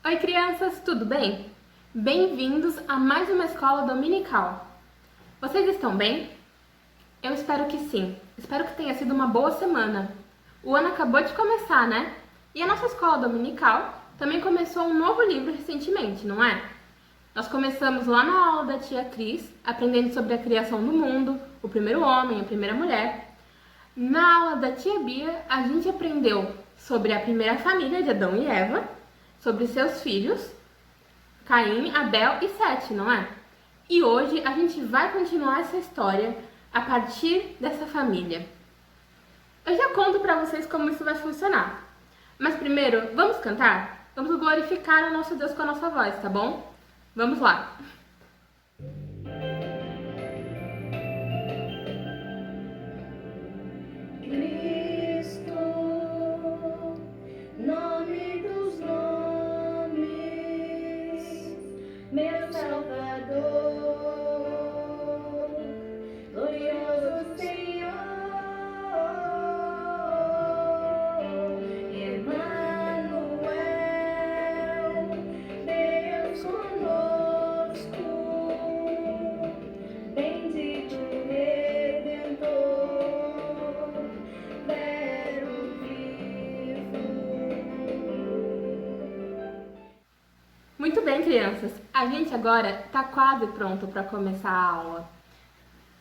Oi, crianças, tudo bem? Bem-vindos a mais uma escola dominical. Vocês estão bem? Eu espero que sim. Espero que tenha sido uma boa semana. O ano acabou de começar, né? E a nossa escola dominical também começou um novo livro recentemente, não é? Nós começamos lá na aula da tia Cris, aprendendo sobre a criação do mundo, o primeiro homem, a primeira mulher. Na aula da tia Bia, a gente aprendeu sobre a primeira família de Adão e Eva, sobre seus filhos, Caim, Abel e Sete, não é? E hoje a gente vai continuar essa história a partir dessa família. Eu já conto para vocês como isso vai funcionar. Mas primeiro, vamos cantar? Vamos glorificar o nosso Deus com a nossa voz, tá bom? Vamos lá! Meu Salvador, glorioso Senhor, Emmanuel, Deus conosco, bendito Redentor, Verbo vivo. Muito bem, crianças. A gente agora está quase pronto para começar a aula.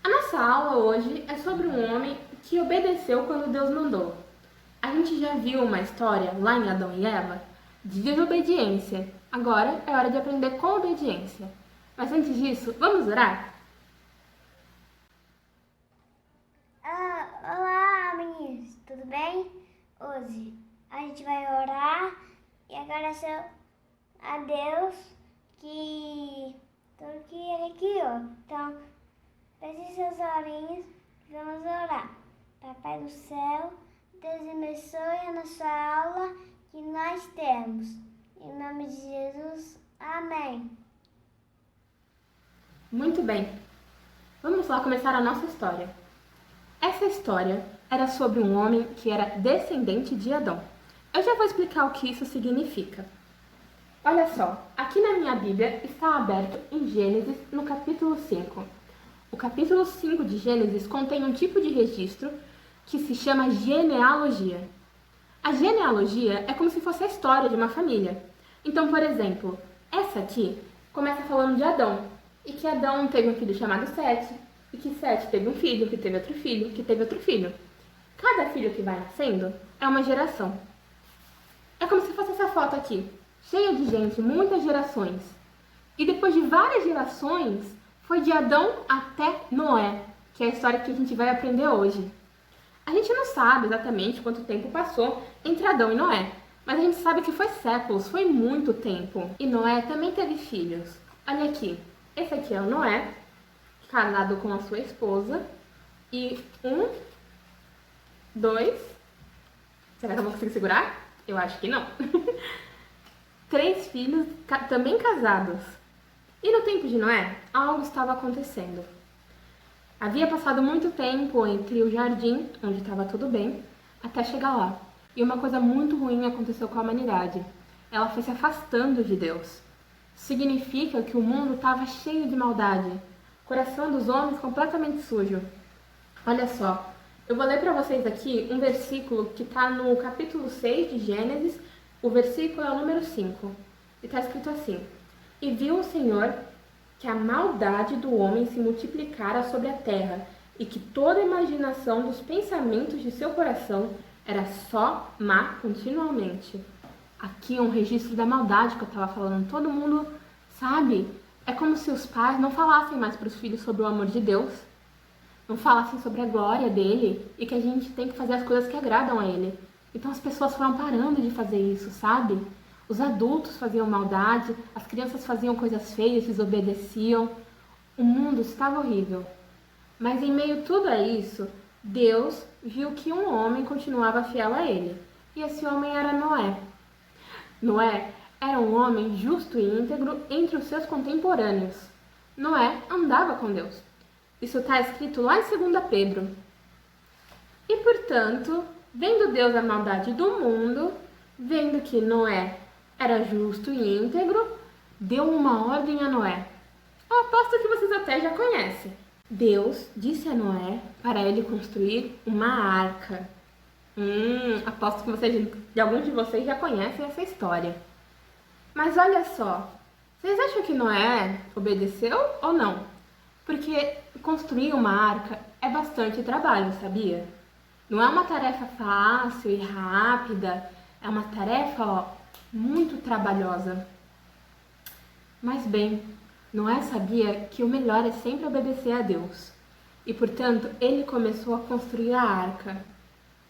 A nossa aula hoje é sobre um homem que obedeceu quando Deus mandou. A gente já viu uma história lá em Adão e Eva de desobediência. Agora é hora de aprender com obediência. Mas antes disso, vamos orar? Olá, meninos, tudo bem? Hoje a gente vai orar e agradecer a Deus que tudo que Ele criou. Então, feche seus olhinhos e vamos orar. Papai do céu, Deus abençoe a nossa aula que nós temos. Em nome de Jesus, amém. Muito bem. Vamos lá começar a nossa história. Essa história era sobre um homem que era descendente de Adão. Eu já vou explicar o que isso significa. Olha só, aqui na minha Bíblia está aberto em Gênesis, no capítulo 5. O capítulo 5 de Gênesis contém um tipo de registro que se chama genealogia. A genealogia é como se fosse a história de uma família. Então, por exemplo, essa aqui começa falando de Adão, e que Adão teve um filho chamado Sete, e que Sete teve um filho, que teve outro filho, que teve outro filho. Cada filho que vai nascendo é uma geração. É como se fosse essa foto aqui, cheia de gente, muitas gerações. E depois de várias gerações, foi de Adão até Noé, que é a história que a gente vai aprender hoje. A gente não sabe exatamente quanto tempo passou entre Adão e Noé, mas a gente sabe que foi séculos, foi muito tempo. E Noé também teve filhos. Olha aqui, esse aqui é o Noé, casado com a sua esposa, e 1, 2, será que eu vou conseguir segurar? Eu acho que não. 3 filhos também casados. E no tempo de Noé, algo estava acontecendo. Havia passado muito tempo entre o jardim, onde estava tudo bem, até chegar lá. E uma coisa muito ruim aconteceu com a humanidade. Ela foi se afastando de Deus. Significa que o mundo estava cheio de maldade. O coração dos homens completamente sujo. Olha só, eu vou ler para vocês aqui um versículo que está no capítulo 6 de Gênesis. O versículo é o número 5. E está escrito assim: E viu o Senhor que a maldade do homem se multiplicara sobre a terra, e que toda a imaginação dos pensamentos de seu coração era só má continuamente. Aqui é um registro da maldade que eu estava falando. Todo mundo sabe. É como se os pais não falassem mais para os filhos sobre o amor de Deus, não falassem sobre a glória dele e que a gente tem que fazer as coisas que agradam a ele. Então as pessoas foram parando de fazer isso, sabe? Os adultos faziam maldade, as crianças faziam coisas feias, desobedeciam. O mundo estava horrível. Mas em meio a tudo a isso, Deus viu que um homem continuava fiel a ele. E esse homem era Noé. Noé era um homem justo e íntegro entre os seus contemporâneos. Noé andava com Deus. Isso está escrito lá em 2 Pedro. E, portanto, vendo Deus a maldade do mundo, vendo que Noé era justo e íntegro, deu uma ordem a Noé. Eu aposto que vocês até já conhecem. Deus disse a Noé para ele construir uma arca. Aposto que alguns de vocês já conhecem essa história. Mas olha só, vocês acham que Noé obedeceu ou não? Porque construir uma arca é bastante trabalho, sabia? Não é uma tarefa fácil e rápida, é uma tarefa, muito trabalhosa. Mas bem, Noé sabia que o melhor é sempre obedecer a Deus. E, portanto, ele começou a construir a arca.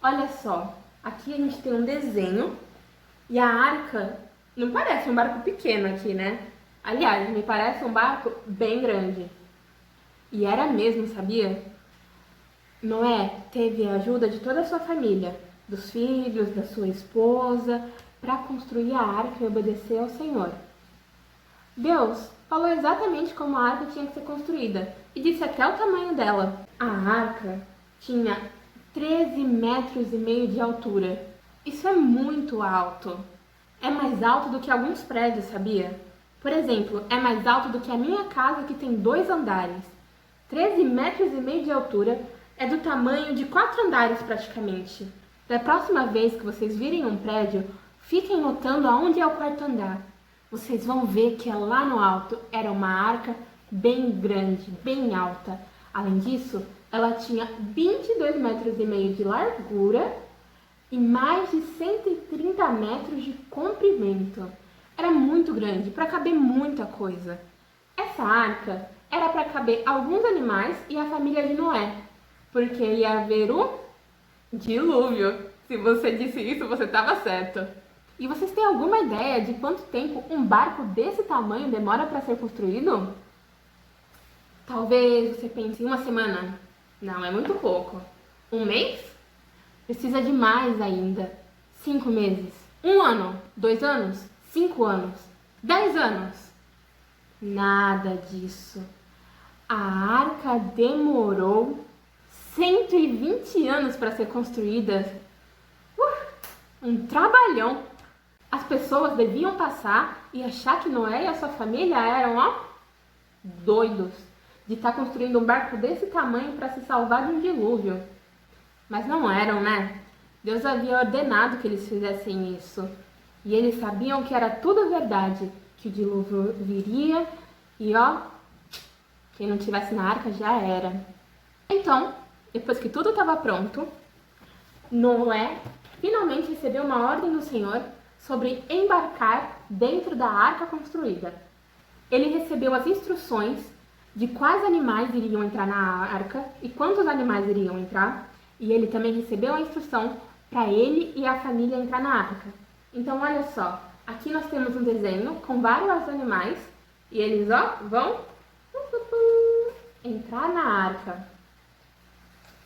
Olha só, aqui a gente tem um desenho e a arca não parece um barco pequeno aqui, né? Aliás, me parece um barco bem grande. E era mesmo, sabia? Noé teve a ajuda de toda a sua família, dos filhos, da sua esposa, para construir a arca e obedecer ao Senhor. Deus falou exatamente como a arca tinha que ser construída e disse até o tamanho dela. A arca tinha 13 metros e meio de altura. Isso é muito alto. É mais alto do que alguns prédios, sabia? Por exemplo, é mais alto do que a minha casa, que tem 2 andares. 13 metros e meio de altura é do tamanho de 4 andares praticamente. Da próxima vez que vocês virem um prédio, fiquem notando aonde é o 4º andar. Vocês vão ver que lá no alto era uma arca bem grande, bem alta. Além disso, ela tinha 22 metros e meio de largura e mais de 130 metros de comprimento. Era muito grande, para caber muita coisa. Essa arca era para caber alguns animais e a família de Noé, porque ia haver um dilúvio. Se você disse isso, você estava certo. E vocês têm alguma ideia de quanto tempo um barco desse tamanho demora para ser construído? Talvez você pense em uma semana. Não, é muito pouco. Um mês? Precisa de mais ainda. 5 meses. 1 ano? 2 anos? 5 anos? 10 anos? Nada disso. A arca demorou 120 anos para ser construída. Um trabalhão. As pessoas deviam passar e achar que Noé e a sua família eram, doidos de estar construindo um barco desse tamanho para se salvar de um dilúvio. Mas não eram, né? Deus havia ordenado que eles fizessem isso. E eles sabiam que era tudo verdade, que o dilúvio viria e, quem não estivesse na arca já era. Então, depois que tudo estava pronto, Noé finalmente recebeu uma ordem do Senhor sobre embarcar dentro da arca construída. Ele recebeu as instruções de quais animais iriam entrar na arca e quantos animais iriam entrar, e ele também recebeu a instrução para ele e a família entrar na arca. Então, olha só, aqui nós temos um desenho com vários animais e eles, vão entrar na arca.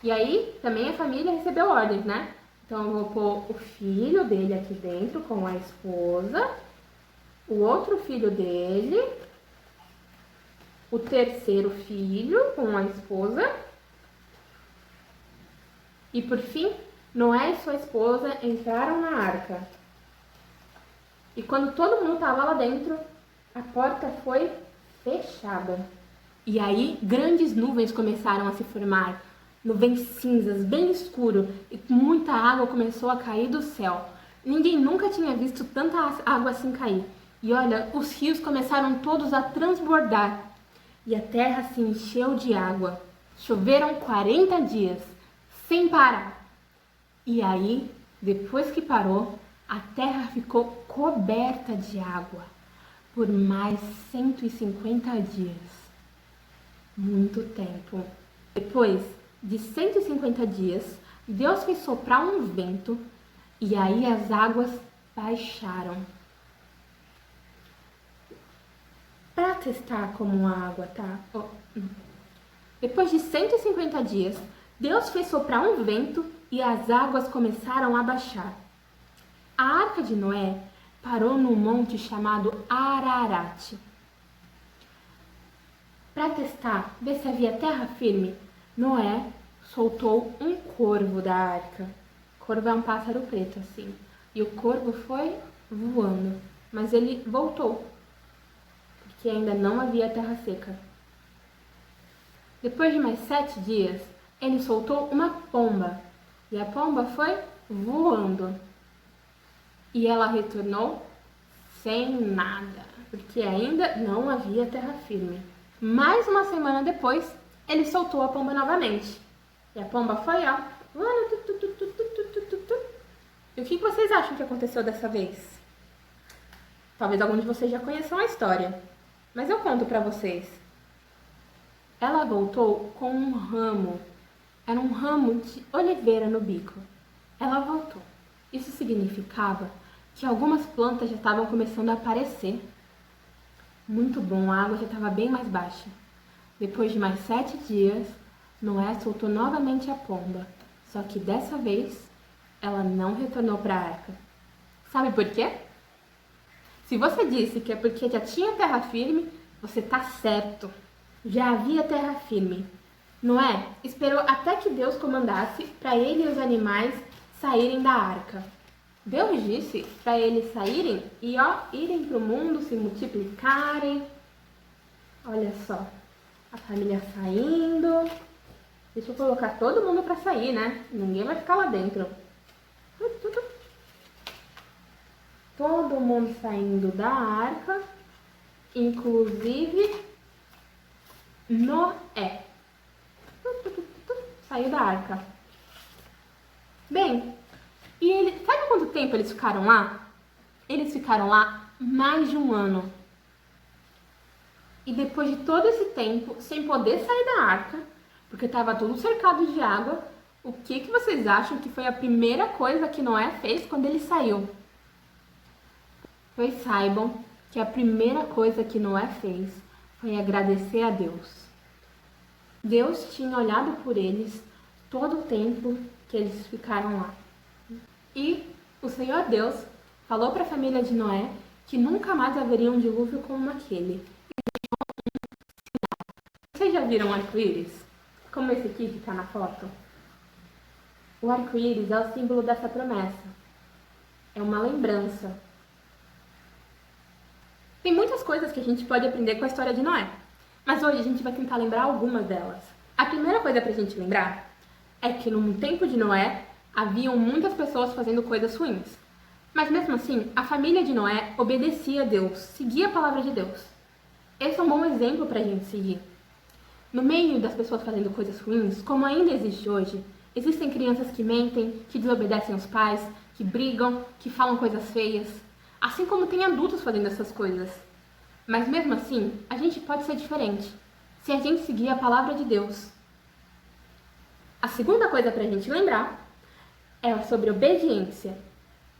E aí, também a família recebeu ordens, né? Então, eu vou pôr o filho dele aqui dentro com a esposa, o outro filho dele, o terceiro filho com a esposa e, por fim, Noé e sua esposa entraram na arca. E quando todo mundo estava lá dentro, a porta foi fechada. E aí, grandes nuvens começaram a se formar. Nuvens cinzas, bem escuro, e muita água começou a cair do céu. Ninguém nunca tinha visto tanta água assim cair. E olha, os rios começaram todos a transbordar. E a terra se encheu de água. Choveram 40 dias, sem parar. E aí, depois que parou, a terra ficou coberta de água por mais 150 dias. Muito tempo. Depois de 150 dias, Deus fez soprar um vento e aí as águas baixaram. Para testar como a água tá. Depois de 150 dias, Deus fez soprar um vento e as águas começaram a baixar. A arca de Noé parou num monte chamado Ararat. Para testar, ver se havia terra firme, Noé soltou um corvo da arca. Corvo é um pássaro preto assim. E o corvo foi voando. mas ele voltou, porque ainda não havia terra seca. Depois de mais 7 dias, ele soltou uma pomba, e a pomba foi voando. E ela retornou sem nada, porque ainda não havia terra firme. Mais uma semana depois, ele soltou a pomba novamente. E a pomba foi, ó, voando. E o que vocês acham que aconteceu dessa vez? Talvez algum de vocês já conheçam a história, mas eu conto pra vocês. Ela voltou com um ramo. Era um ramo de oliveira no bico. Ela voltou. Isso significava que algumas plantas já estavam começando a aparecer. Muito bom, a água já estava bem mais baixa. Depois de mais 7 dias, Noé soltou novamente a pomba. Só que dessa vez, ela não retornou para a arca. Sabe por quê? Se você disse que é porque já tinha terra firme, você está certo. Já havia terra firme. Noé esperou até que Deus comandasse para ele e os animais saírem da arca. Deus disse para eles saírem e irem para o mundo, se multiplicarem. Olha só, a família saindo. Deixa eu colocar todo mundo para sair, né? Ninguém vai ficar lá dentro. Todo mundo saindo da arca, inclusive Noé. Saiu da arca. Bem, e ele, sabe quanto tempo eles ficaram lá? Eles ficaram lá mais de 1 ano. E depois de todo esse tempo, sem poder sair da arca, porque estava tudo cercado de água, o que vocês acham que foi a primeira coisa que Noé fez quando ele saiu? Pois saibam que a primeira coisa que Noé fez foi agradecer a Deus. Deus tinha olhado por eles todo o tempo que eles ficaram lá. E o Senhor Deus falou para a família de Noé que nunca mais haveria um dilúvio como aquele. Vocês já viram um arco-íris? Como esse aqui que está na foto? O arco-íris é o símbolo dessa promessa. É uma lembrança. Tem muitas coisas que a gente pode aprender com a história de Noé, mas hoje a gente vai tentar lembrar algumas delas. A primeira coisa pra gente lembrar é que no tempo de Noé haviam muitas pessoas fazendo coisas ruins. Mas mesmo assim, a família de Noé obedecia a Deus, seguia a palavra de Deus. Esse é um bom exemplo pra gente seguir. No meio das pessoas fazendo coisas ruins, como ainda existe hoje, existem crianças que mentem, que desobedecem aos pais, que brigam, que falam coisas feias. Assim como tem adultos fazendo essas coisas. Mas mesmo assim, a gente pode ser diferente, se a gente seguir a palavra de Deus. A segunda coisa para a gente lembrar é sobre obediência.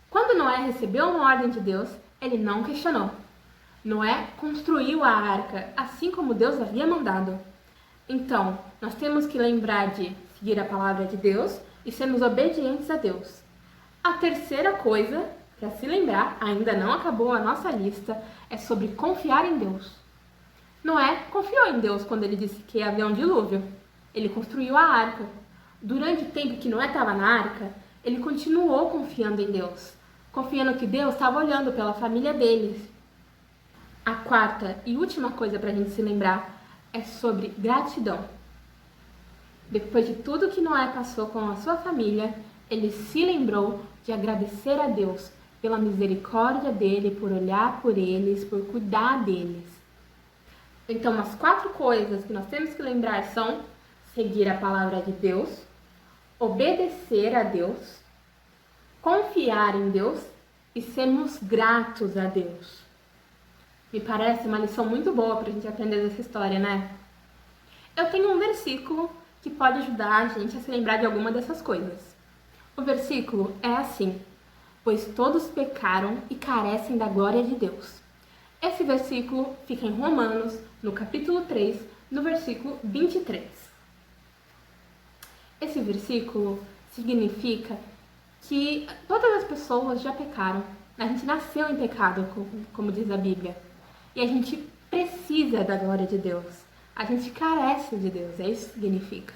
Quando Noé recebeu uma ordem de Deus, ele não questionou. Noé construiu a arca, assim como Deus havia mandado. Então, nós temos que lembrar de seguir a palavra de Deus e sermos obedientes a Deus. A terceira coisa, para se lembrar, ainda não acabou a nossa lista, é sobre confiar em Deus. Noé confiou em Deus quando ele disse que ia haver um dilúvio. Ele construiu a arca. Durante o tempo que Noé estava na arca, ele continuou confiando em Deus, confiando que Deus estava olhando pela família deles. A quarta e última coisa para a gente se lembrar é sobre gratidão. Depois de tudo que Noé passou com a sua família, ele se lembrou de agradecer a Deus pela misericórdia dele, por olhar por eles, por cuidar deles. Então, as 4 coisas que nós temos que lembrar são seguir a palavra de Deus, obedecer a Deus, confiar em Deus e sermos gratos a Deus. Me parece uma lição muito boa para a gente aprender dessa história, né? Eu tenho um versículo que pode ajudar a gente a se lembrar de alguma dessas coisas. O versículo é assim: pois todos pecaram e carecem da glória de Deus. Esse versículo fica em Romanos, no capítulo 3, no versículo 23. Esse versículo significa que todas as pessoas já pecaram. A gente nasceu em pecado, como diz a Bíblia. E a gente precisa da glória de Deus. A gente carece de Deus, é isso que significa.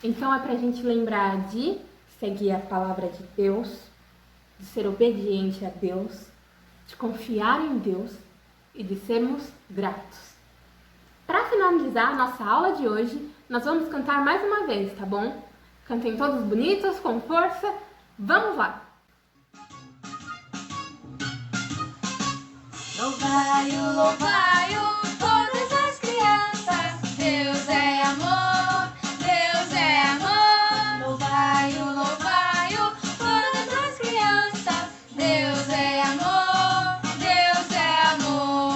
Então é pra gente lembrar de seguir a palavra de Deus, de ser obediente a Deus, de confiar em Deus e de sermos gratos. Para finalizar a nossa aula de hoje, nós vamos cantar mais uma vez, tá bom? Cantem todos bonitos, com força. Vamos lá! Louvai-o, louvai-o, todas as crianças. Deus é amor, Deus é amor. Louvai-o, louvai-o, todas as crianças. Deus é amor, Deus é amor.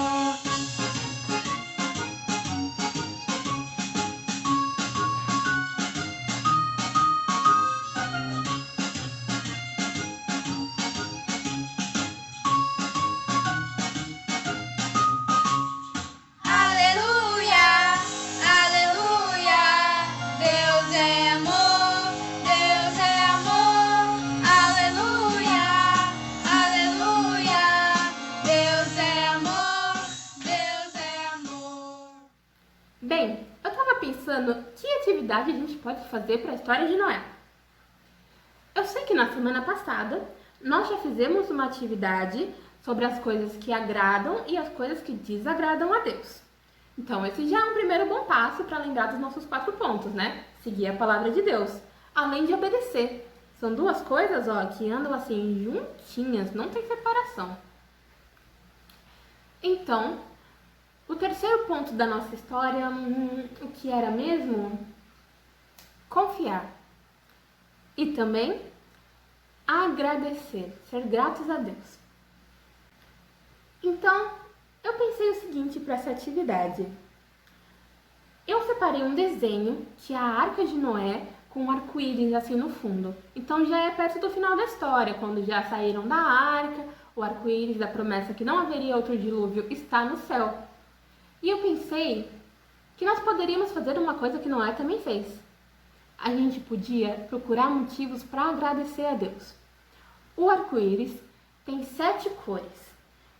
Aleluia, aleluia, Deus é amor, Deus é amor. Aleluia, aleluia, Deus é amor, Deus é amor. Bem, eu estava pensando que atividade a gente pode fazer para a história de Noé. Eu sei que na semana passada nós já fizemos uma atividade sobre as coisas que agradam e as coisas que desagradam a Deus. Então, esse já é um primeiro bom passo para lembrar dos nossos 4 pontos, né? Seguir a palavra de Deus, além de obedecer. São duas coisas, que andam assim juntinhas, não tem separação. Então, o terceiro ponto da nossa história, o que era mesmo? Confiar. E também agradecer, ser gratos a Deus. Então, eu pensei o seguinte para essa atividade. Eu separei um desenho que é a Arca de Noé com um arco-íris assim no fundo. Então já é perto do final da história, quando já saíram da arca, o arco-íris da promessa que não haveria outro dilúvio está no céu. E eu pensei que nós poderíamos fazer uma coisa que Noé também fez. A gente podia procurar motivos para agradecer a Deus. O arco-íris tem 7 cores.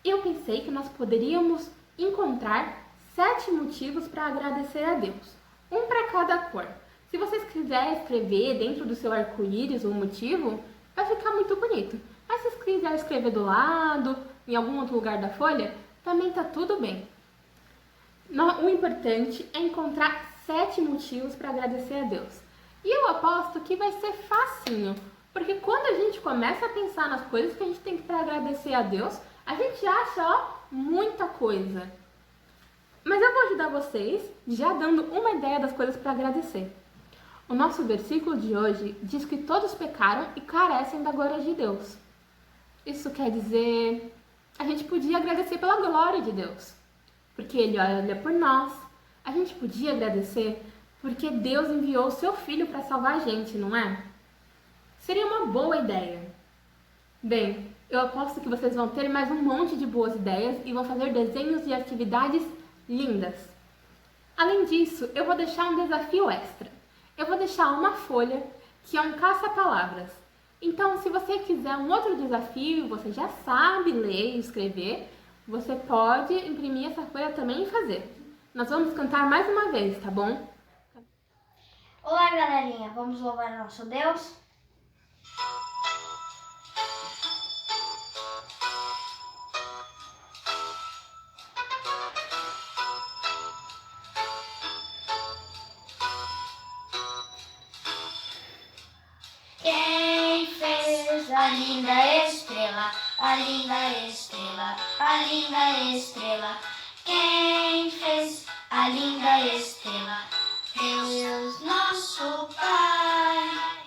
Eu pensei que nós poderíamos encontrar 7 motivos para agradecer a Deus, um para cada cor. Se vocês quiserem escrever dentro do seu arco-íris o motivo, vai ficar muito bonito. Mas se quiser escrever do lado, em algum outro lugar da folha, também tá tudo bem. O importante é encontrar 7 motivos para agradecer a Deus. E eu aposto que vai ser facinho, porque quando a gente começa a pensar nas coisas que a gente tem para agradecer a Deus, a gente acha, muita coisa. Mas eu vou ajudar vocês já dando uma ideia das coisas para agradecer. O nosso versículo de hoje diz que todos pecaram e carecem da glória de Deus. Isso quer dizer, a gente podia agradecer pela glória de Deus, porque Ele olha por nós. A gente podia agradecer porque Deus enviou o seu Filho para salvar a gente, não é? Seria uma boa ideia. Bem, eu aposto que vocês vão ter mais um monte de boas ideias e vão fazer desenhos e atividades lindas. Além disso, eu vou deixar um desafio extra. Eu vou deixar uma folha que é um caça-palavras. Então, se você quiser um outro desafio, você já sabe ler e escrever, você pode imprimir essa folha também e fazer. Nós vamos cantar mais uma vez, tá bom? Olá, galerinha. Vamos louvar o nosso Deus? Quem fez a linda estrela, a linda estrela, a linda estrela? Quem fez a linda estrela? Deus, nosso Pai.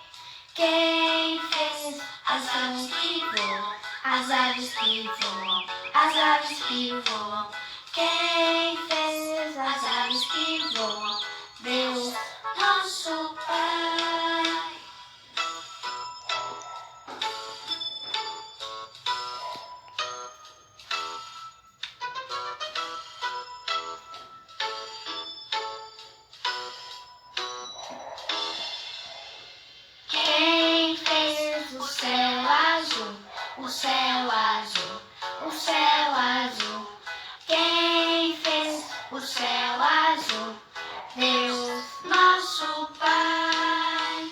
Quem fez as aves que voam, as aves que voam, as aves que voam? Quem fez as aves que voam? Deus, nosso Pai. Quem fez o céu azul, o céu azul, o céu azul? Quem fez o céu azul? Deus, nosso Pai.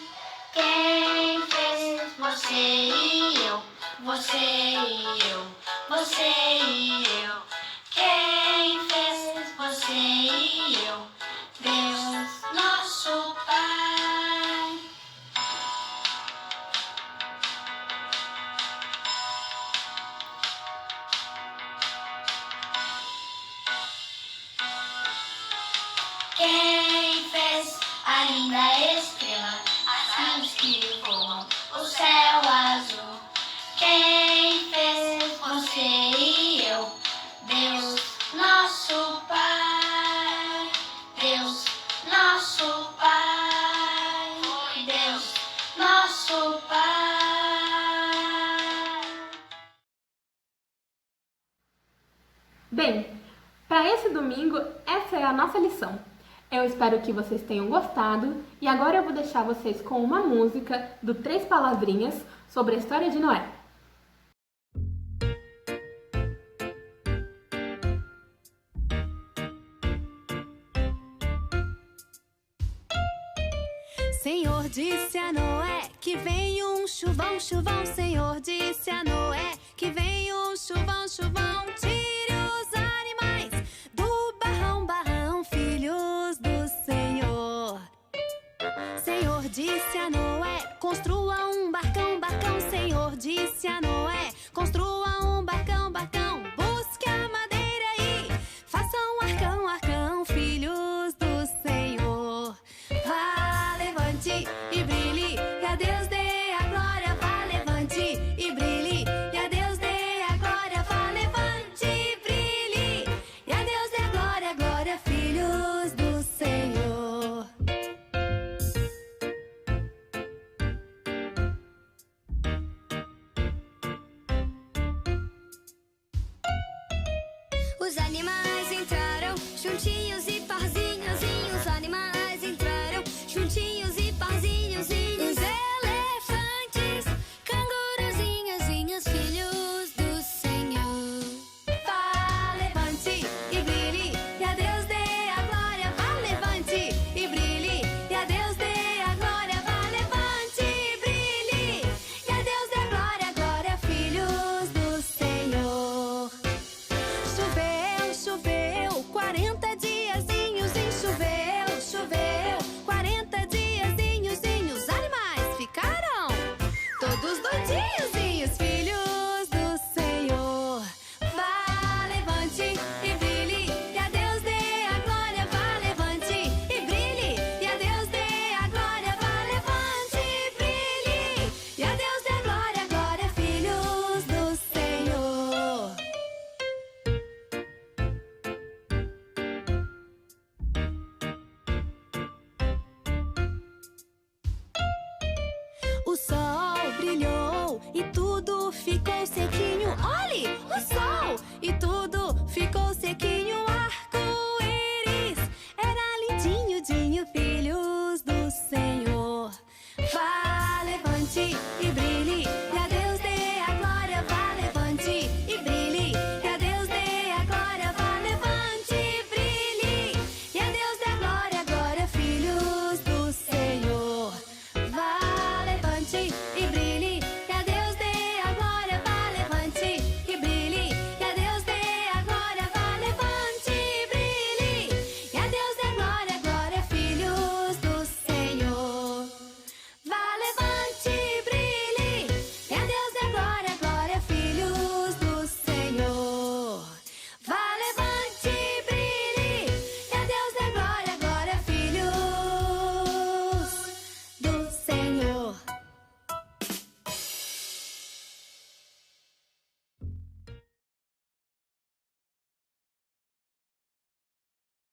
Quem fez você e eu, você e eu, você e eu? Quem fez você e eu? Deus, nosso Pai. Quem fez a linda estrela, as aves que voam, o céu azul? Quem fez você e eu? Deus, nosso Pai. Deus, nosso Pai. Deus, nosso Pai. Bem, para esse domingo, essa é a nossa lição. Eu espero que vocês tenham gostado e agora eu vou deixar vocês com uma música do Três Palavrinhas sobre a história de Noé. Senhor disse a Noé que vem um chuvão, chuvão. Senhor disse a Noé que vem um chuvão, chuvão. Tire os animais do barrão, barrão, filhos do Senhor. Senhor disse a Noé, construa um barcão, barcão. Senhor disse a Noé, construa um barcão, barcão. Busque a madeira e faça um arcão, arcão, filhos do Senhor. Vá, levante e brilhe, e a Deus dê a glória. Vá, levante e brilhe, e a Deus dê a glória. Vá, levante e brilhe, e a Deus dê a glória, glória, filhos do Senhor. Os animais entraram juntinhos e parzinhos. Os animais entraram juntinhos e parzinhos. Os elefantes, canguruzinhos, filhos do Senhor. Vá, levante e brilhe, e a Deus dê a glória. Vá, levante e brilhe, e a Deus dê a glória. Vá, levante e brilhe, e a Deus dê a glória, glória, filhos do Senhor. Choveu, choveu, 40 diazinhos e choveu, choveu, 40 diazinhos. Os animais ficaram todos doidinhos, filhos do Senhor. Vá, levante e brilhe, e a Deus dê a glória. Vá, levante e brilhe, e a Deus dê a glória. Vá, levante e brilhe, e a Deus dê a glória, glória, filhos do Senhor. O sol brilhou e tudo ficou sequinho. Olhe, o sol! E tudo